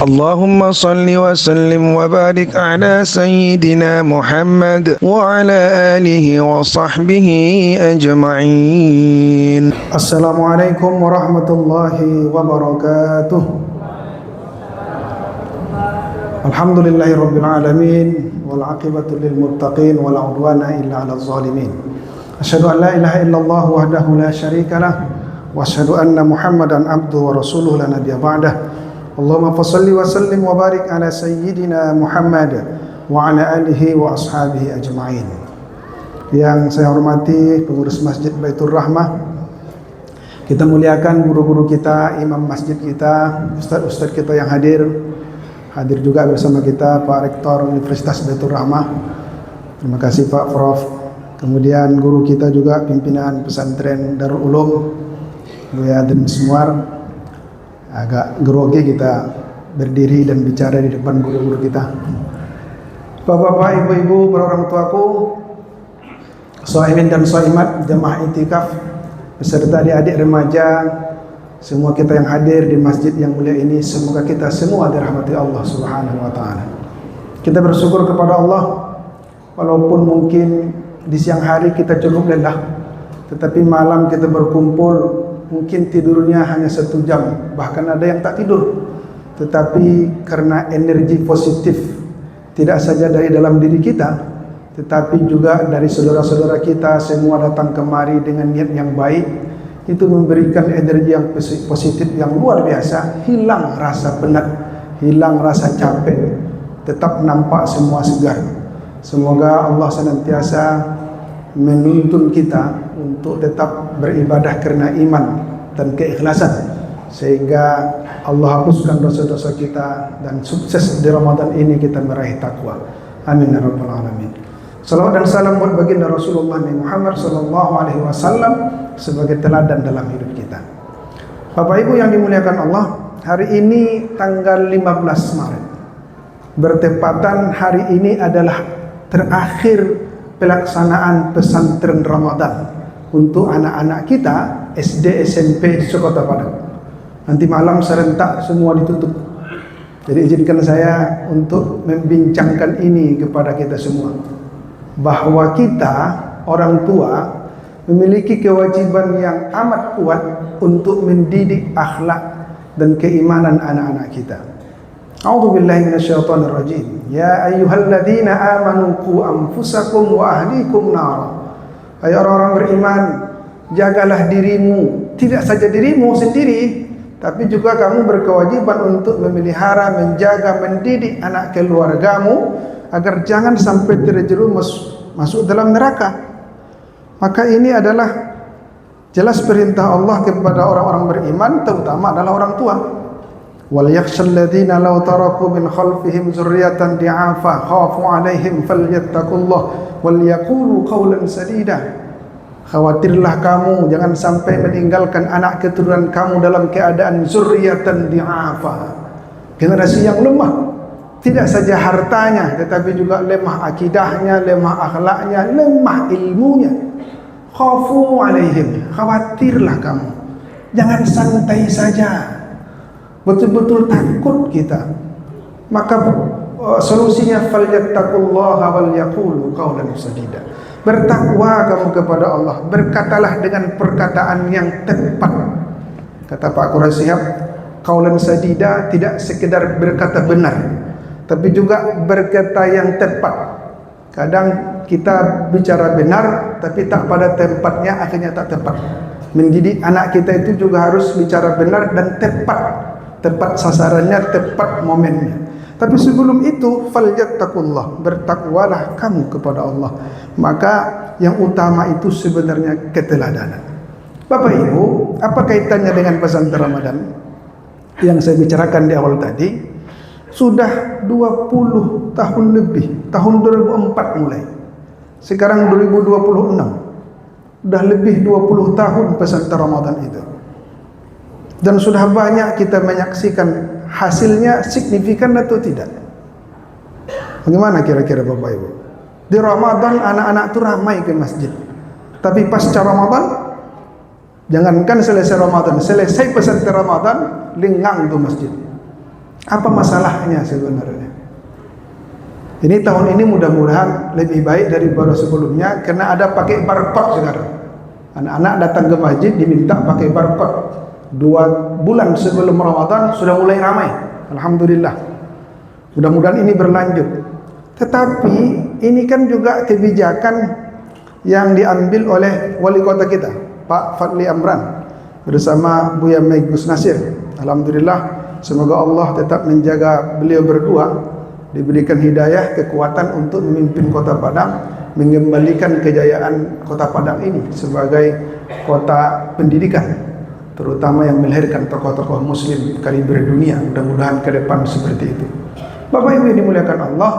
اللهم صل وسلم وبارك على سيدنا محمد وعلى آله وصحبه أجمعين. السلام عليكم ورحمة الله وبركاته. الحمد لله رب العالمين والعاقبة للمتقين ولا عدوان إلا على الظالمين. أشهد أن لا إله إلا الله وحده لا شريك له وأشهد أن محمدا عبده ورسوله لا نبي بعده. اللهم صل وسلم وبارك على سيدina Muhammad wa ala alihi wa ashabihi ajma'in. Yang saya hormati pengurus Masjid Baitur Rahmah, kita muliakan guru-guru kita, imam masjid kita, ustaz-ustaz kita yang hadir juga bersama kita Pak Rektor Universitas Baitur Rahmah. Terima kasih Pak Prof. Kemudian guru kita juga pimpinan pesantren Darul Ulum, Buya dan Mismar. Agak grogi kita berdiri dan bicara di depan guru-guru kita. Bapak-bapak, ibu-ibu, para orang tuaku, shaimin dan shaimat, jamaah itikaf, beserta adik-adik remaja, semua kita yang hadir di masjid yang mulia ini, semoga kita semua dirahmati Allah Subhanahu wa taala. Kita bersyukur kepada Allah walaupun mungkin di siang hari kita cukup lelah, tetapi malam kita berkumpul mungkin tidurnya hanya 1 jam, bahkan ada yang tak tidur, tetapi karena energi positif tidak saja dari dalam diri kita, tetapi juga dari saudara-saudara kita semua datang kemari dengan niat yang baik, itu memberikan energi yang positif yang luar biasa. Hilang rasa penat, hilang rasa capek, tetap nampak semua segar. Semoga Allah senantiasa menuntun kita untuk tetap beribadah karena iman dan keikhlasan, sehingga Allah hapuskan dosa-dosa kita dan sukses di Ramadan ini kita meraih takwa. Amin ya rabbal alamin. Salawat dan salam buat baginda Rasulullah Muhammad sallallahu alaihi wasallam sebagai teladan dalam hidup kita. Bapak Ibu yang dimuliakan Allah, hari ini tanggal 15 Maret bertepatan hari ini adalah terakhir pelaksanaan pesantren Ramadan untuk anak-anak kita SD SMP di Kota Padang. Nanti malam serentak semua ditutup. Jadi izinkan saya untuk membincangkan ini kepada kita semua, bahwa kita orang tua memiliki kewajiban yang amat kuat untuk mendidik akhlak dan keimanan anak-anak kita. A'udzubillahi minasyaitonir rajim. Ya ayyuhalladzina amanu qu anfusakum wa ahlikum nar. Hai orang-orang beriman, jagalah dirimu, tidak saja dirimu sendiri, tapi juga kamu berkewajiban untuk memelihara, menjaga, mendidik anak keluargamu agar jangan sampai terjerumus masuk dalam neraka. Maka ini adalah jelas perintah Allah kepada orang-orang beriman, terutama adalah orang tua. Wal yakhshal ladzina law taraku min khalfihim dzurriyyatan di'afa khafu 'alaihim falyattaqullah wal yaqulu qawlan sadida. Khawatirlah kamu jangan sampai meninggalkan anak keturunan kamu dalam keadaan dzurriyyatan di'afa, generasi yang lemah, tidak saja hartanya tetapi juga lemah akidahnya, lemah akhlaknya, lemah ilmunya. Khafu 'alaihim, khawatirlah kamu, jangan santai saja, betul-betul takut kita. Maka solusinya falyattaqullaha wal yaqulu qawlan sadida. Bertakwa kamu kepada Allah, berkatalah dengan perkataan yang tepat. Kata Pak Quraish Shihab, qawlan sadida tidak sekedar berkata benar, tapi juga berkata yang tepat. Kadang kita bicara benar tapi tak pada tempatnya, akhirnya tak tepat. Mendidik anak kita itu juga harus bicara benar dan tepat. Tepat sasarannya, tepat momennya. Tapi sebelum itu falyattaqullah, bertakwalah kamu kepada Allah. Maka yang utama itu sebenarnya keteladanan. Bapak Ibu, apa kaitannya dengan pesantren Ramadan yang saya bicarakan di awal tadi? Sudah 20 tahun lebih, tahun 2004 mulai. Sekarang 2026. Sudah lebih 20 tahun pesantren Ramadan itu. Dan sudah banyak kita menyaksikan hasilnya, signifikan atau tidak. Bagaimana kira-kira Bapak Ibu? Di Ramadan anak-anak itu ramai ke masjid, tapi pasca Ramadan, jangankan selesai Ramadan, selesai pesantren Ramadan, lengang tuh masjid. Apa masalahnya sebenarnya? Ini tahun ini mudah-mudahan lebih baik daripada sebelumnya, karena ada pakai barcode sekarang. Anak-anak datang ke masjid diminta pakai barcode. 2 bulan sebelum Ramadan sudah mulai ramai. Alhamdulillah. Mudah-mudahan ini berlanjut. Tetapi ini kan juga kebijakan yang diambil oleh wali kota kita, Pak Fadli Amran, bersama Buya Meg Gus Nasir. Alhamdulillah, semoga Allah tetap menjaga beliau berdua, diberikan hidayah, kekuatan untuk memimpin Kota Padang, mengembalikan kejayaan Kota Padang ini sebagai kota pendidikan, terutama yang melahirkan tokoh-tokoh muslim kaliber dunia. Mudah-mudahan ke depan seperti itu. Bapak Ibu yang dimuliakan Allah,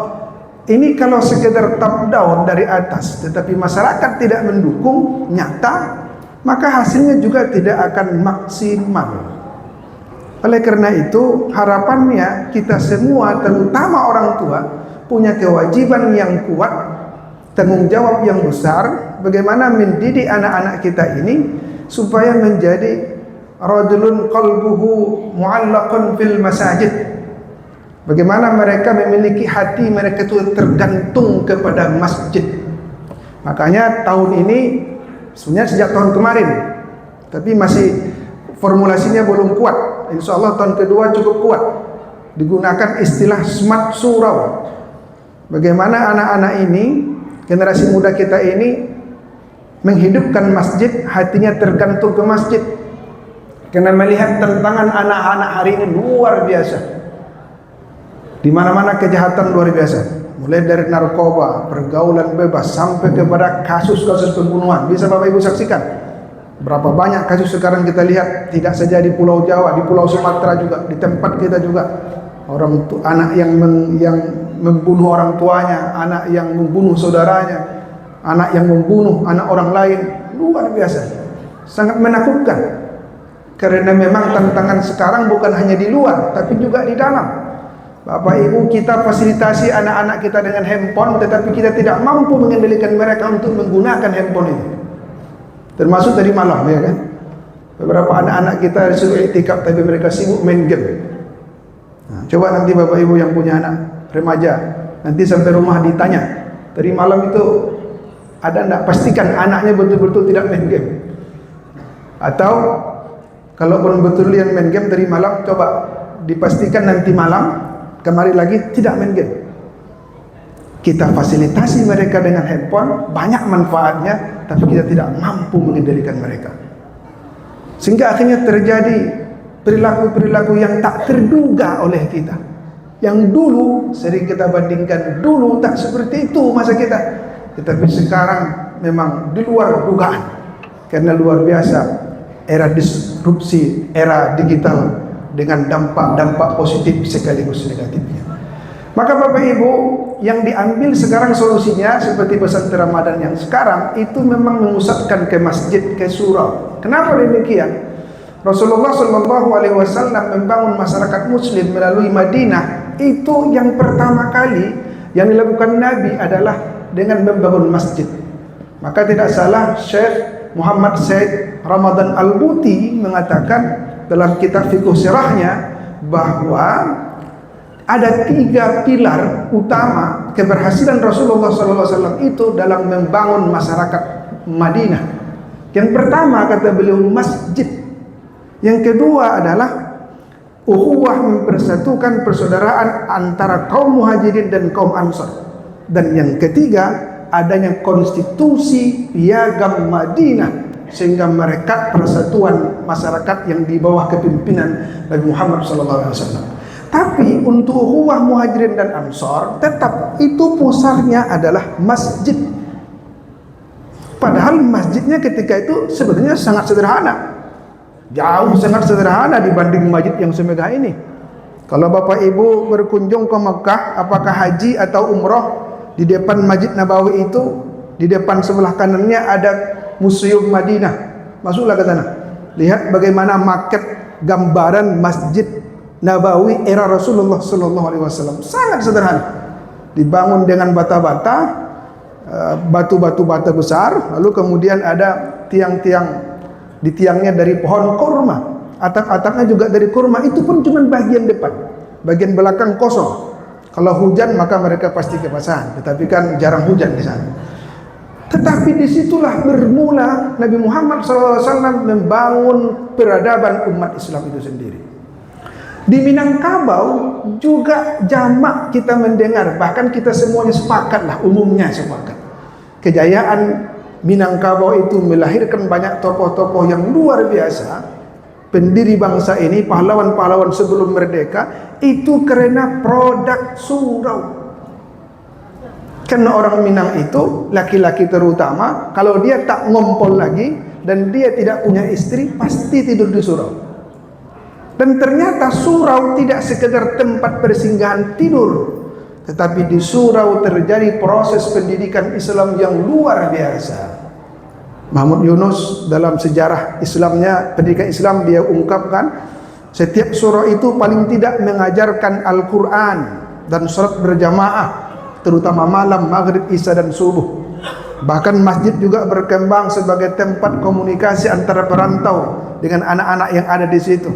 ini kalau sekedar top down dari atas, tetapi masyarakat tidak mendukung nyata, maka hasilnya juga tidak akan maksimal. Oleh karena itu, harapannya kita semua, terutama orang tua, punya kewajiban yang kuat, tanggung jawab yang besar, bagaimana mendidik anak-anak kita ini supaya menjadi rajulun qalbuhu mu'allaqun fil masajid. Bagaimana mereka memiliki hati mereka itu tergantung kepada masjid. Makanya tahun ini, sebenarnya sejak tahun kemarin, tapi masih formulasinya belum kuat. Insya Allah tahun kedua cukup kuat. Digunakan istilah smart surau. Bagaimana anak-anak ini, generasi muda kita ini menghidupkan masjid, hatinya tergantung ke masjid. Karena melihat tantangan anak-anak hari ini luar biasa. Di mana-mana kejahatan luar biasa. Mulai dari narkoba, pergaulan bebas, sampai kepada kasus-kasus pembunuhan. Bisa Bapak Ibu saksikan berapa banyak kasus sekarang kita lihat, tidak saja di Pulau Jawa, di Pulau Sumatera juga, di tempat kita juga. Anak yang membunuh orang tuanya, anak yang membunuh saudaranya, anak yang membunuh anak orang lain, luar biasa. Sangat menakutkan. Karena memang tantangan sekarang bukan hanya di luar, tapi juga di dalam. Bapak Ibu, kita fasilitasi anak-anak kita dengan handphone, tetapi kita tidak mampu mengendalikan mereka untuk menggunakan handphone itu. Termasuk tadi malam, ya kan? Beberapa anak-anak kita disuruh iktikaf, tapi mereka sibuk main game. Nah, coba nanti Bapak Ibu yang punya anak remaja, nanti sampai rumah ditanya, tadi malam itu ada enggak? Pastikan anaknya betul-betul tidak main game. Atau kalaupun betul yang main game tadi malam, coba dipastikan nanti malam kemari lagi tidak main game. Kita fasilitasi mereka dengan handphone, banyak manfaatnya, tapi kita tidak mampu mengendalikan mereka. Sehingga akhirnya terjadi perilaku-perilaku yang tak terduga oleh kita. Yang dulu sering kita bandingkan, dulu tak seperti itu masa kita. Tetapi sekarang memang di luar dugaan. Karena luar biasa era disrupsi, era digital dengan dampak-dampak positif sekaligus negatifnya. Maka Bapak Ibu, yang diambil sekarang solusinya seperti pesantren Ramadan yang sekarang itu memang memusatkan ke masjid, ke surau. Kenapa demikian? Rasulullah SAW membangun masyarakat Muslim melalui Madinah. Itu yang pertama kali yang dilakukan Nabi adalah dengan membangun masjid. Maka tidak salah Syekh Muhammad Said Ramadan Al-Buti mengatakan dalam kitab Fiqh Sirahnya bahwa ada 3 pilar utama keberhasilan Rasulullah SAW itu dalam membangun masyarakat Madinah. Yang pertama kata beliau masjid. Yang kedua adalah ukhuwah, mempersatukan persaudaraan antara kaum muhajirin dan kaum ansar. Dan yang ketiga adanya konstitusi piagam Madinah, sehingga merekat persatuan masyarakat yang di bawah kepimpinan Nabi Muhammad SAW. Tapi untuk ukhuwah muhajirin dan ansar tetap itu pusarnya adalah masjid. Padahal masjidnya ketika itu sebenarnya sangat sederhana, jauh sangat sederhana dibanding masjid yang semegah ini. Kalau Bapak Ibu berkunjung ke Mekah, apakah haji atau umroh, di depan Masjid Nabawi itu, di depan sebelah kanannya ada Museum Madinah. Masuklah ke sana, lihat bagaimana maket gambaran Masjid Nabawi era Rasulullah SAW. Sangat sederhana, dibangun dengan bata-bata, batu-batu bata besar, lalu kemudian ada tiang-tiang, di tiangnya dari pohon kurma, atap-atapnya juga dari kurma. Itu pun cuma bagian depan. bagian belakang kosong. Kalau hujan maka mereka pasti kebasahan, tetapi kan jarang hujan di sana. Tetapi disitulah bermula Nabi Muhammad SAW membangun peradaban umat Islam itu sendiri. Di Minangkabau juga jamak kita mendengar, bahkan kita semuanya sepakatlah, umumnya sepakat. Kejayaan Minangkabau itu melahirkan banyak tokoh-tokoh yang luar biasa. Pendiri bangsa ini, pahlawan-pahlawan sebelum merdeka, itu karena produk surau. Karena orang Minang itu, laki-laki terutama, kalau dia tak ngompol lagi dan dia tidak punya istri, pasti tidur di surau. Dan ternyata surau tidak sekedar tempat persinggahan tidur, tetapi di surau terjadi proses pendidikan Islam yang luar biasa. Mahmud Yunus dalam sejarah Islamnya, pendidikan Islam, dia ungkapkan setiap surau itu paling tidak mengajarkan Al-Quran dan salat berjamaah, terutama malam, maghrib, isya dan subuh. Bahkan masjid juga berkembang sebagai tempat komunikasi antara perantau dengan anak-anak yang ada di situ,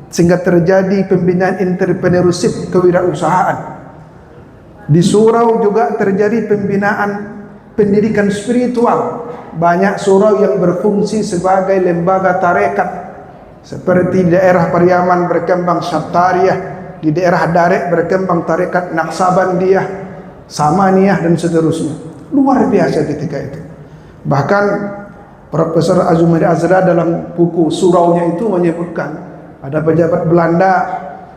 sehingga terjadi pembinaan entrepreneurship, kewirausahaan. Di surau juga terjadi pembinaan pendidikan spiritual. Banyak surau yang berfungsi sebagai lembaga tarekat, seperti di daerah Pariaman berkembang Syattariyah, di daerah Darek berkembang tarekat Naksabandiyah, Samaniyah dan seterusnya. Luar biasa ketika itu. Bahkan Profesor Azumari Azra dalam buku suraunya itu menyebutkan, ada pejabat Belanda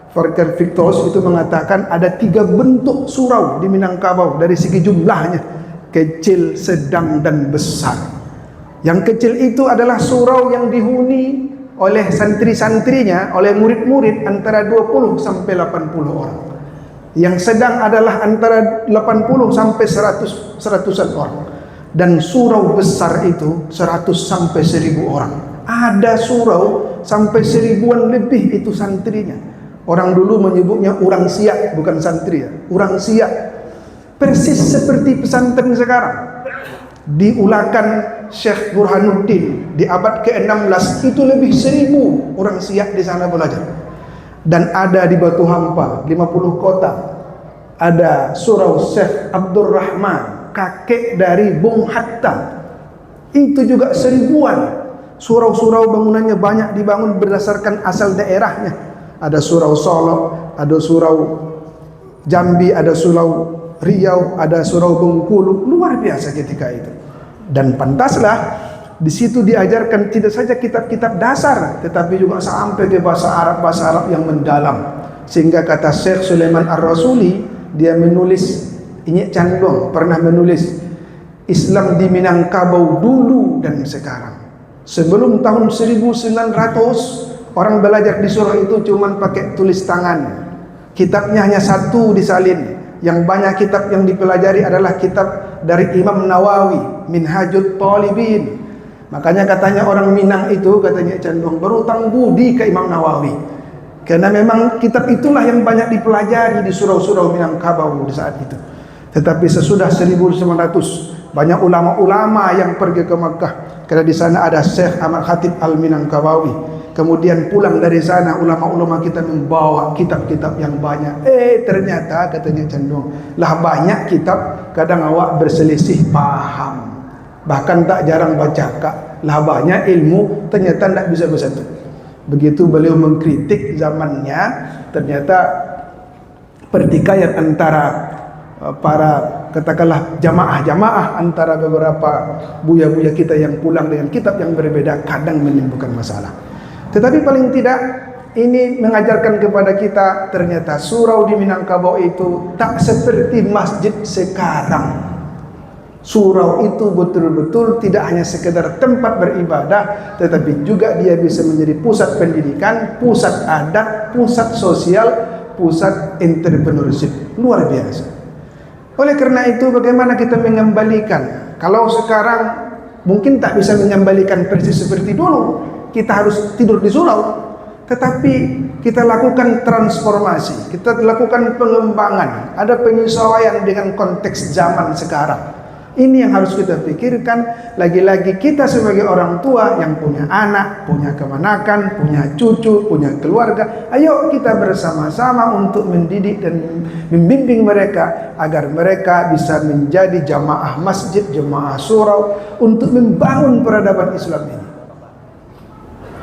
Volker Victorus itu mengatakan ada 3 bentuk surau di Minangkabau dari segi jumlahnya, kecil, sedang, dan besar. Yang kecil itu adalah surau yang dihuni oleh santri-santrinya, oleh murid-murid antara 20 sampai 80 orang. Yang sedang adalah antara 80 sampai 100-an orang. Dan surau besar itu 100 sampai 1000 orang. Ada surau sampai 1000-an lebih itu santrinya. Orang dulu menyebutnya orang siak, bukan santri ya, orang siak. Persis seperti pesantren sekarang. Diulakan Syekh Burhanuddin di abad ke-16 itu lebih 1000 orang Siak di sana belajar. Dan ada di Batu Hampa 50 kota ada surau Syekh Abdurrahman, kakek dari Bung Hatta. Itu juga 1000-an. Surau-surau bangunannya banyak dibangun berdasarkan asal daerahnya. Ada surau Solo, ada surau Jambi, ada surau Riau, ada surau Bengkulu. Luar biasa ketika itu. Dan pantaslah di situ diajarkan tidak saja kitab-kitab dasar, tetapi juga sampai ke bahasa Arab yang mendalam. Sehingga kata Syekh Sulaiman Ar-Rasuli, dia menulis, Inyek Candong pernah menulis, Islam di Minangkabau dulu dan sekarang. Sebelum tahun 1900 orang belajar di surau itu cuma pakai tulis tangan. Kitabnya hanya 1 disalin. Yang banyak kitab yang dipelajari adalah kitab dari Imam Nawawi, Minhajut Talibin. Makanya katanya orang Minang itu, katanya cenderung berutang budi ke Imam Nawawi. Karena memang kitab itulah yang banyak dipelajari di surau-surau Minangkabau di saat itu. Tetapi sesudah 1900 banyak ulama-ulama yang pergi ke Makkah. Karena di sana ada Syekh Ahmad Khatib Al-Minangkabawi. Kemudian pulang dari sana ulama-ulama kita membawa kitab-kitab yang banyak. Ternyata katanya cenderung lah banyak kitab, kadang awak berselisih paham. Bahkan tak jarang baca kak. Lah banyak ilmu ternyata tak bisa bersatu. Begitu beliau mengkritik zamannya, ternyata pertikaian antara para katakanlah jamaah-jamaah antara beberapa buya-buya kita yang pulang dengan kitab yang berbeda kadang menimbulkan masalah. Tetapi paling tidak ini mengajarkan kepada kita ternyata surau di Minangkabau itu tak seperti masjid sekarang. Surau itu betul-betul tidak hanya sekedar tempat beribadah, tetapi juga dia bisa menjadi pusat pendidikan, pusat adat, pusat sosial, pusat entrepreneurship. Luar biasa. Oleh karena itu bagaimana kita mengembalikan? Kalau sekarang mungkin tak bisa mengembalikan persis seperti dulu. Kita harus tidur di surau, tetapi kita lakukan transformasi, kita lakukan pengembangan, ada penyesuaian dengan konteks zaman sekarang. Ini yang harus kita pikirkan. Lagi-lagi kita sebagai orang tua yang punya anak, punya kemanakan, punya cucu, punya keluarga, ayo kita bersama-sama untuk mendidik dan membimbing mereka agar mereka bisa menjadi jamaah masjid, jamaah surau untuk membangun peradaban Islam ini.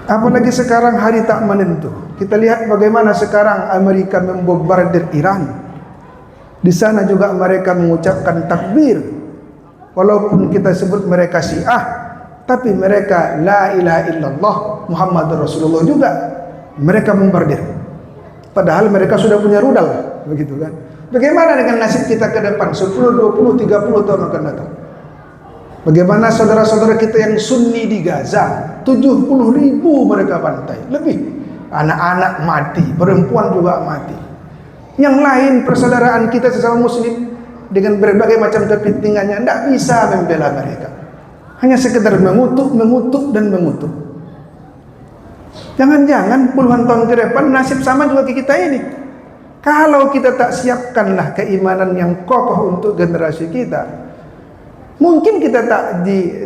Apalagi sekarang hari tak menentu. Kita lihat bagaimana sekarang Amerika membombardir Iran. Di sana juga mereka mengucapkan takbir. Walaupun kita sebut mereka Syiah, tapi mereka la ilaha illallah Muhammadur Rasulullah juga. Mereka bombardir. Padahal mereka sudah punya rudal, begitu kan? Bagaimana dengan nasib kita ke depan 10, 20, 30 tahun akan datang? Bagaimana saudara-saudara kita yang Sunni di Gaza, 70.000 mereka bantai, lebih. Anak-anak mati, perempuan juga mati. Yang lain persaudaraan kita sesama muslim dengan berbagai macam kepentingannya tidak bisa membela mereka. Hanya sekedar mengutuk dan mengutuk. Jangan-jangan puluhan tahun ke depan nasib sama juga ke kita ini. Kalau kita tak siapkanlah keimanan yang kokoh untuk generasi kita, mungkin kita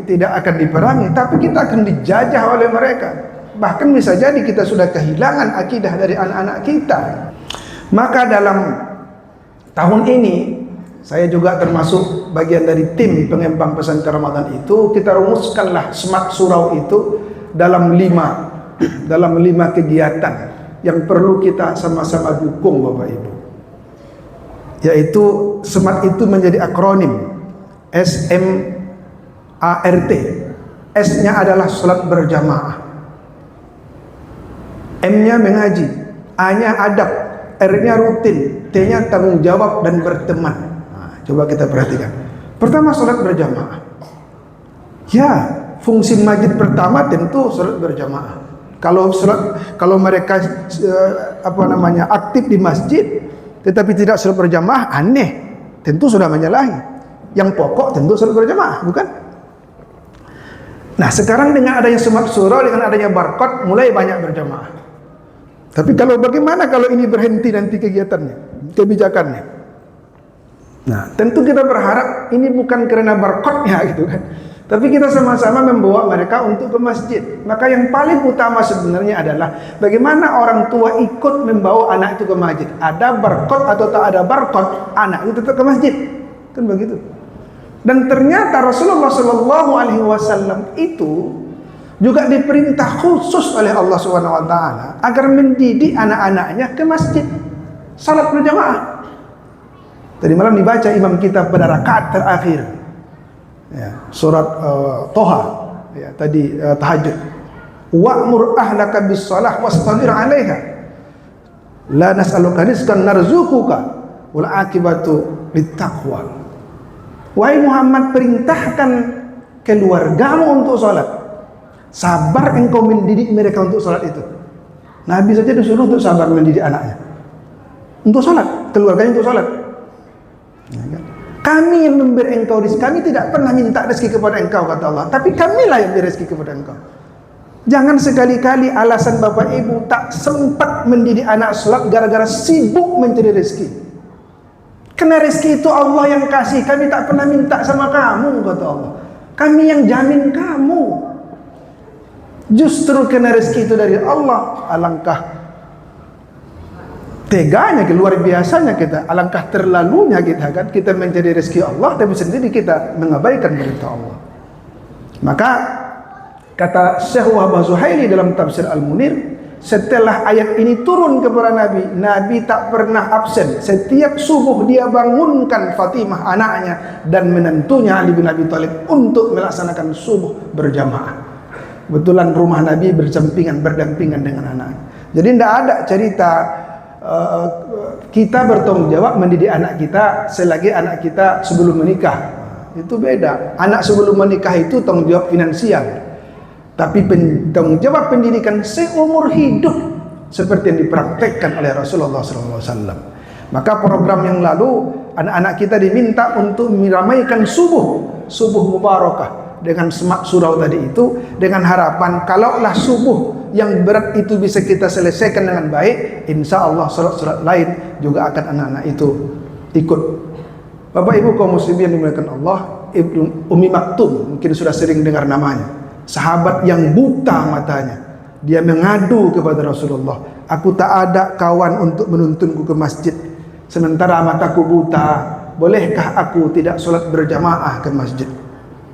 tidak akan diperangi, tapi kita akan dijajah oleh mereka. Bahkan bisa jadi kita sudah kehilangan akidah dari anak-anak kita. Maka dalam tahun ini saya juga termasuk bagian dari tim pengembang pesantren Ramadan itu. Kita rumuskanlah Smart Surau itu dalam lima kegiatan yang perlu kita sama-sama dukung Bapak Ibu. Yaitu Smart itu menjadi akronim SMART. S-nya adalah salat berjamaah, M-nya mengaji, A-nya adab, R-nya rutin, T-nya tanggung jawab dan berteman. Coba kita perhatikan. Pertama, salat berjamaah. Ya, fungsi masjid pertama tentu salat berjamaah. Kalau mereka aktif di masjid tetapi tidak salat berjamaah, aneh. Tentu sudah menyalahi. Yang pokok tentu salat berjamaah, bukan? Nah, sekarang dengan adanya Smart Surau, dengan adanya barcode, mulai banyak berjamaah. Tapi bagaimana kalau ini berhenti nanti kegiatannya, kebijakannya? Nah, tentu kita berharap ini bukan karena barcode-nya gitu kan. Tapi kita sama-sama membawa mereka untuk ke masjid. Maka yang paling utama sebenarnya adalah bagaimana orang tua ikut membawa anak itu ke masjid. Ada barcode atau tak ada barcode, anak itu tetap ke masjid. Kan begitu. Dan ternyata Rasulullah SAW itu juga diperintah khusus oleh Allah SWT agar mendidik anak-anaknya ke masjid, salat berjamaah. Tadi malam dibaca imam kita pada rakaat terakhir, ya, surat Toha, ya, tadi tahajud. Wa'mur ahlaka bis-shalah wastabir 'alaiha. La nas'aluka rizqan narzuquka wal 'aqibatu lit-taqwa. Wahai Muhammad, perintahkan keluargamu untuk salat. Sabar engkau mendidik mereka untuk salat itu. Nabi saja disuruh untuk sabar mendidik anaknya. Untuk salat, keluarganya untuk salat. Kami yang memberi engkau rezeki, kami tidak pernah minta rezeki kepada engkau, kata Allah, tapi kamilah yang beri rezeki kepada engkau. Jangan sekali-kali alasan bapak ibu tak sempat mendidik anak salat gara-gara sibuk mencari rezeki. Karena rezeki itu Allah yang kasih, kami tak pernah minta sama kamu, kata Allah. Kami yang jamin kamu. Justru karena rezeki itu dari Allah, alangkah teganya, luar biasanya kita, alangkah terlalunya kita mencari rezeki Allah tapi sendiri kita mengabaikan perintah Allah. Maka kata Syekh Wahbah Zuhaili dalam tafsir Al-Munir, setelah ayat ini turun kepada Nabi tak pernah absen. Setiap subuh dia bangunkan Fatimah anaknya dan menantunya Ali bin Abi Thalib untuk melaksanakan subuh berjamaah. Kebetulan rumah Nabi berdampingan dengan anak. Jadi tidak ada cerita kita bertanggung jawab mendidik anak kita selagi anak kita sebelum menikah. Itu beda. Anak sebelum menikah itu tanggung jawab finansial, tapi tanggung jawab pendidikan seumur hidup seperti yang dipraktekkan oleh Rasulullah SAW. Maka program yang lalu anak-anak kita diminta untuk meramaikan subuh mubarakah dengan Smart Surau tadi itu, dengan harapan kalaulah subuh yang berat itu bisa kita selesaikan dengan baik, insya Allah surat-surat lain juga akan anak-anak itu ikut. Bapak Ibu kaum muslimin yang dimuliakan Allah, ibnu Ummi Maktum, mungkin sudah sering dengar namanya. Sahabat yang buta matanya. Dia mengadu kepada Rasulullah, aku tak ada kawan untuk menuntunku ke masjid, sementara mataku buta, bolehkah aku tidak sholat berjamaah ke masjid?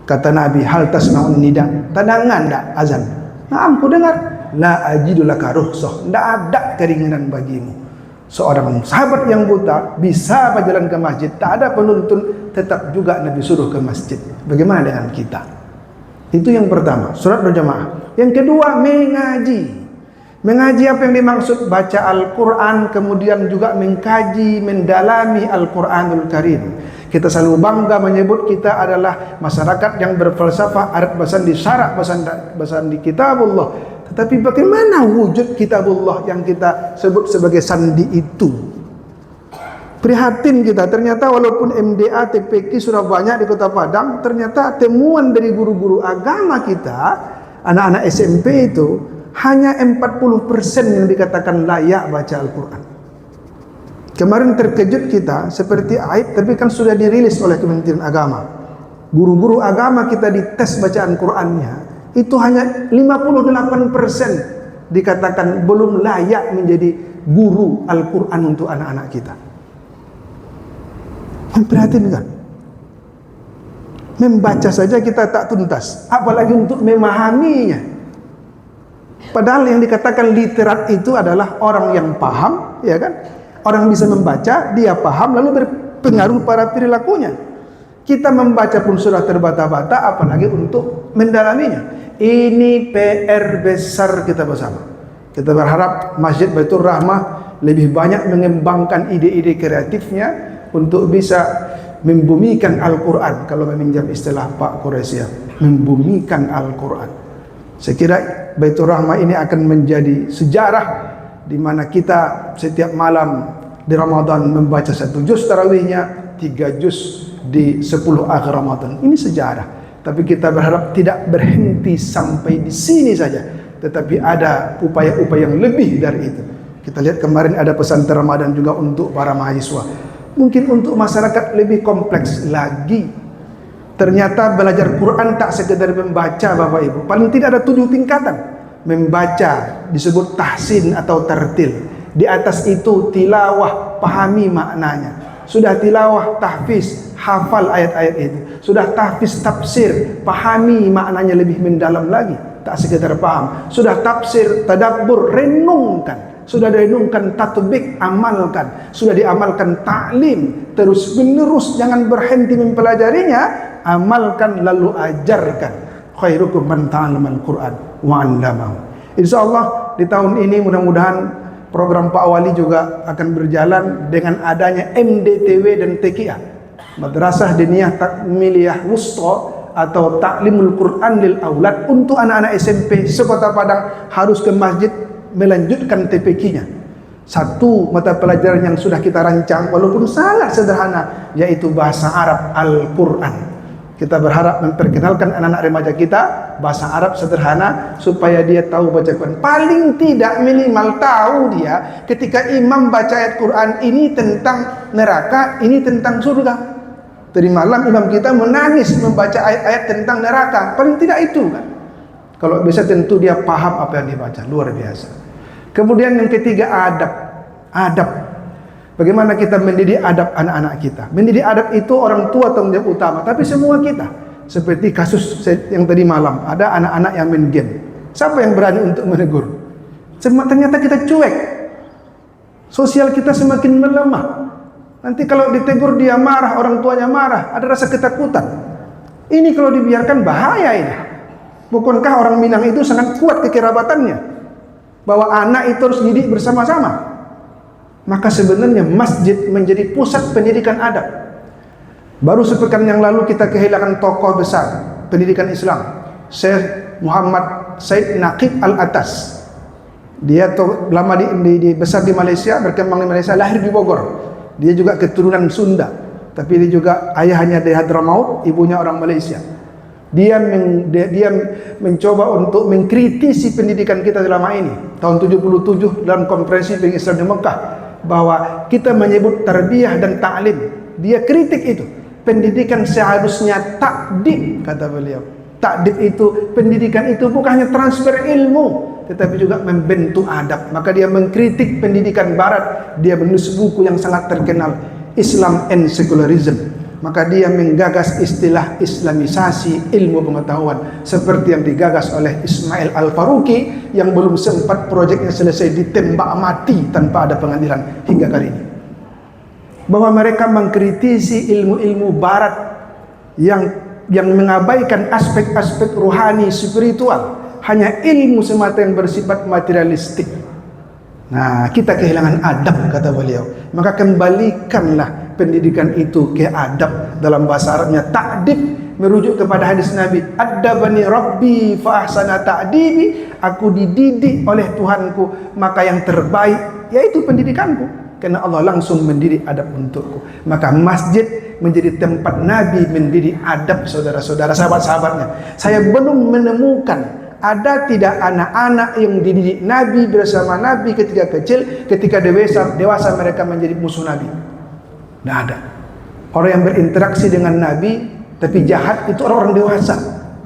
Kata Nabi, hal tasma'un nida, tadangan tak azan? Naam, ku dengar. La ajidu laka rukhsah, tidak ada keringanan bagimu. Seorang sahabat yang buta bisa berjalan ke masjid, tak ada penuntun, tetap juga Nabi suruh ke masjid. Bagaimana dengan kita? Itu yang pertama, sholat berjamaah. Yang kedua, mengaji. Mengaji apa yang dimaksud? Baca Al-Quran, kemudian juga mengkaji, mendalami Al-Quranul Karim. Kita selalu bangga menyebut kita adalah masyarakat yang berfalsafah, adat basan di syarak, basan di kitabullah. Tetapi bagaimana wujud kitabullah yang kita sebut sebagai sandi itu? Prihatin kita, ternyata walaupun MDA, TPQ sudah banyak di Kota Padang, ternyata temuan dari guru-guru agama kita, anak-anak SMP itu, hanya 40% yang dikatakan layak baca Al-Quran. Kemarin terkejut kita, seperti aib, tapi kan sudah dirilis oleh Kementerian Agama. Guru-guru agama kita dites bacaan Qurannya, itu hanya 58% dikatakan belum layak menjadi guru Al-Quran untuk anak-anak kita. Memperhatikan, membaca saja kita tak tuntas, apalagi untuk memahaminya. Padahal yang dikatakan literat itu adalah orang yang paham, ya kan? Orang bisa membaca, dia paham, lalu berpengaruh pada perilakunya. Kita membaca pun sudah terbata-bata, apalagi untuk mendalaminya. Ini PR besar kita bersama. Kita berharap Masjid Baitur Rahmah lebih banyak mengembangkan ide-ide kreatifnya untuk bisa membumikan Al-Quran. Kalau meminjam istilah Pak Quraisy, membumikan Al-Quran. Saya kira Baitur Rahmah ini akan menjadi sejarah, di mana kita setiap malam di Ramadan membaca 1 juz tarawihnya, 3 juz di 10 akhir Ramadan. Ini sejarah. Tapi kita berharap tidak berhenti sampai di sini saja, tetapi ada upaya-upaya yang lebih dari itu. Kita lihat kemarin ada pesantren Ramadan juga untuk para mahasiswa. Mungkin untuk masyarakat lebih kompleks lagi. Ternyata belajar Quran tak sekedar membaca, Bapak Ibu. Paling tidak ada 7 tingkatan. Membaca disebut tahsin atau tartil. Di atas itu tilawah, pahami maknanya. Sudah tilawah, tahfiz, hafal ayat-ayat itu. Sudah tahfiz, tafsir, pahami maknanya lebih mendalam lagi, tak sekedar paham. Sudah tafsir, tadabbur, renungkan. Sudah direnungkan, tatbik, amalkan. Sudah diamalkan, taklim, terus menerus, jangan berhenti mempelajarinya, amalkan lalu ajarkan. Khairukum man ta'allama al-Quran wa 'allamahu. Insyaallah di tahun ini mudah-mudahan program Pak Wali juga akan berjalan dengan adanya MDTW dan TKA, Madrasah Diniyah Takmiliyah Wusta atau Taklimul Quran lil Aulad, untuk anak-anak SMP sekota Padang harus ke masjid melanjutkan TPQ-nya. Satu mata pelajaran yang sudah kita rancang walaupun sangat sederhana, yaitu bahasa Arab Al-Quran. Kita berharap memperkenalkan anak-anak remaja kita bahasa Arab sederhana supaya dia tahu baca Quran. Paling tidak minimal tahu dia ketika imam baca ayat Quran, ini tentang neraka, ini tentang surga. Tadi malam imam kita menangis membaca ayat-ayat tentang neraka. Paling tidak itu kan. Kalau bisa tentu dia paham apa yang dibaca, luar biasa. Kemudian yang ketiga, adab. Bagaimana kita mendidik adab anak-anak kita? Mendidik adab itu orang tua tanggung jawab utama, tapi semua kita. Seperti kasus yang tadi malam, ada anak-anak yang main game. Siapa yang berani untuk menegur? Ternyata kita cuek. Sosial kita semakin melemah. Nanti kalau ditegur dia marah, orang tuanya marah, ada rasa ketakutan. Ini kalau dibiarkan bahaya ini. Bukankah orang Minang itu sangat kuat kekerabatannya? Bahwa anak itu harus didik bersama-sama. Maka sebenarnya masjid menjadi pusat pendidikan adab. Baru sepekan yang lalu kita kehilangan tokoh besar pendidikan Islam, Syekh Muhammad Said Naqib Al-Atas. Dia lama besar di Malaysia, berkembang di Malaysia, lahir di Bogor. Dia juga keturunan Sunda, tapi dia juga ayahnya dari Hadramaut, ibunya orang Malaysia. Dia mencoba untuk mengkritisi pendidikan kita selama ini. Tahun 77 dalam konferensi Bank Islam di Mekah, bahwa kita menyebut tarbiyah dan ta'lim. Dia kritik itu. Pendidikan seharusnya takdib, kata beliau. Takdib itu, pendidikan itu bukan hanya transfer ilmu, tetapi juga membentuk adab. Maka dia mengkritik pendidikan barat. Dia menulis buku yang sangat terkenal, Islam and Secularism. Maka dia menggagas istilah Islamisasi ilmu pengetahuan, seperti yang digagas oleh Ismail Al-Faruqi yang belum sempat proyeknya selesai, ditembak mati tanpa ada pengadilan hingga kali ini. Bahwa mereka mengkritisi ilmu-ilmu barat yang mengabaikan aspek-aspek rohani spiritual, hanya ilmu semata yang bersifat materialistik. Nah, kita kehilangan adab, kata beliau. Maka kembalikanlah pendidikan itu ke adab. Dalam bahasa Arabnya ta'dib, merujuk kepada hadis Nabi, adabani rabbi fa ahsana ta'dibi, aku dididik oleh Tuhanku, maka yang terbaik yaitu pendidikanku, karena Allah langsung mendidik adab untukku. Maka masjid menjadi tempat Nabi mendidik adab saudara-saudara, sahabat-sahabatnya. Saya belum menemukan ada tidak anak-anak yang dididik Nabi bersama Nabi ketika kecil, ketika dewasa mereka menjadi musuh Nabi. Tidak ada. Orang yang berinteraksi dengan Nabi tapi jahat itu orang-orang dewasa,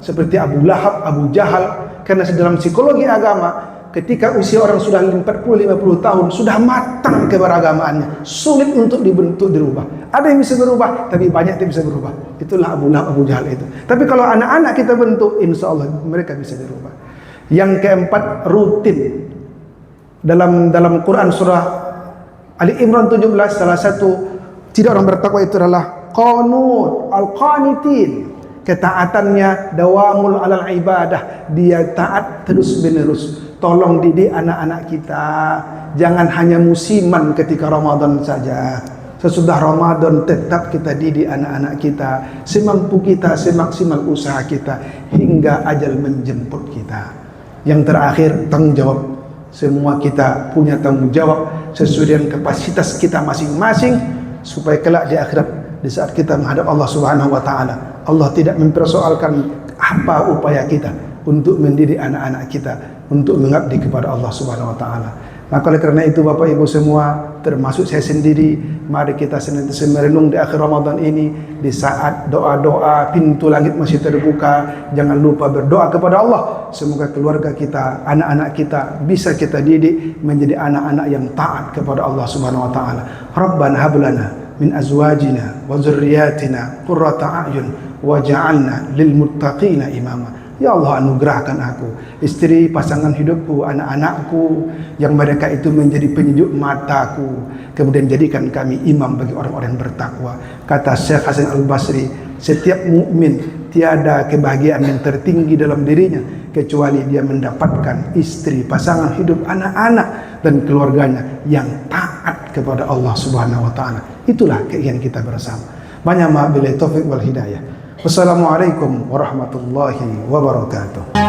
seperti Abu Lahab, Abu Jahal. Karena dalam psikologi agama, ketika usia orang sudah 40-50 tahun, sudah matang keberagamaannya, sulit untuk dibentuk, dirubah. Ada yang bisa berubah, tapi banyak yang bisa berubah. Itulah Abu Lahab, Abu Jahal itu. Tapi kalau anak-anak kita bentuk, insya Allah mereka bisa dirubah. Yang keempat, rutin. Dalam Quran surah Ali Imran 17, salah satu ciri orang bertakwa itu adalah qanut, al-qanitin. Ketaatannya dawamul alal ibadah, dia taat terus menerus. Tolong didik anak-anak kita, jangan hanya musiman ketika Ramadan saja. Sesudah Ramadan tetap kita didik anak-anak kita, semampu kita, semaksimal usaha kita, hingga ajal menjemput kita. Yang terakhir, tanggung jawab. Semua kita punya tanggung jawab sesuai dengan kapasitas kita masing-masing, supaya kelak di akhirat, di saat kita menghadap Allah Subhanahu wa taala, Allah tidak mempersoalkan apa upaya kita untuk mendidik anak-anak kita untuk mengabdi kepada Allah Subhanahu wa taala. Maka oleh karena itu Bapak Ibu semua, termasuk saya sendiri, mari kita senantiasa merenung di akhir Ramadan ini, di saat doa-doa pintu langit masih terbuka, jangan lupa berdoa kepada Allah. Semoga keluarga kita, anak-anak kita bisa kita didik menjadi anak-anak yang taat kepada Allah Subhanahu wa taala. Rabbana hab lana min azwajina wa dzurriyyatina qurrata a'yun waj'alna lil muttaqina imama. Ya Allah, anugerahkan aku istri, pasangan hidupku, anak-anakku, yang mereka itu menjadi penyejuk mataku. Kemudian jadikan kami imam bagi orang-orang yang bertakwa. Kata Syekh Hasan Al-Basri, setiap mukmin tiada kebahagiaan yang tertinggi dalam dirinya kecuali dia mendapatkan istri, pasangan hidup, anak-anak dan keluarganya yang taat kepada Allah Subhanahu wa taala. Itulah keinginan kita bersama. Banyak maaf, billahi taufik wal hidayah. Wassalamualaikum warahmatullahi wabarakatuh.